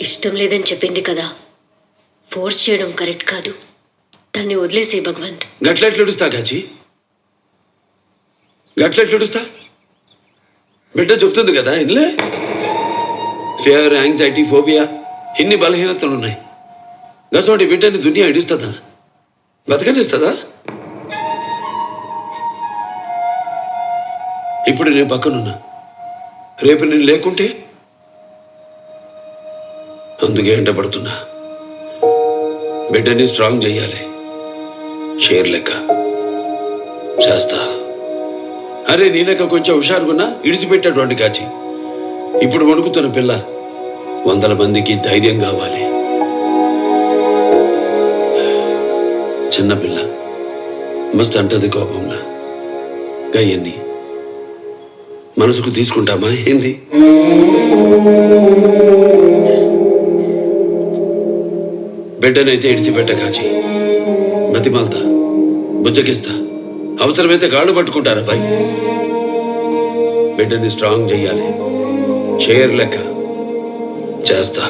ఇష్టం లేదని చెప్పింది కదా, ఫోర్స్ చేయడం కరెక్ట్ కాదు. దాన్ని వదిలేసే భగవంత్. గట్లెట్లుడుస్తా కాచి, గట్లెట్లుడుస్తా? బిడ్డ చెప్తుంది కదా ఇల్లే, ఫియర్, యాంగ్జైటీ, ఫోబియా ఇన్ని బలహీనతలు ఉన్నాయి. గసోటి బిడ్డని దునియా ఇడుస్తుందా, బతకనిస్తుందా? ఇప్పుడు నేను పక్కనున్నా, రేపు నేను లేకుంటే? అందుకే ఎంటపడుతున్నా. బిడ్డని స్ట్రాంగ్ చెయ్యాలి, షేర్ లెక్క చేస్తా. అరే నీ లెక్క కొంచెం హుషారుగున్నా ఇడిచిపెట్టేటువంటి కాచి. ఇప్పుడు వణుకుతున్న పిల్ల 100 మందికి ధైర్యం కావాలి. చిన్నపిల్ల మస్తు అంటది కోపంలా. గయ్యన్ని మనసుకు తీసుకుంటామా ఏంది? బిడ్డనైతే ఇడిచిపెట్ట కాచి, బతిమాల్తా, బుజ్జకిస్తా, అవసరమైతే గాళ్ళు పట్టుకుంటారా బాయ్. బిడ్డని స్ట్రాంగ్ చెయ్యాలి, షేర్ లెక్క చేస్తా.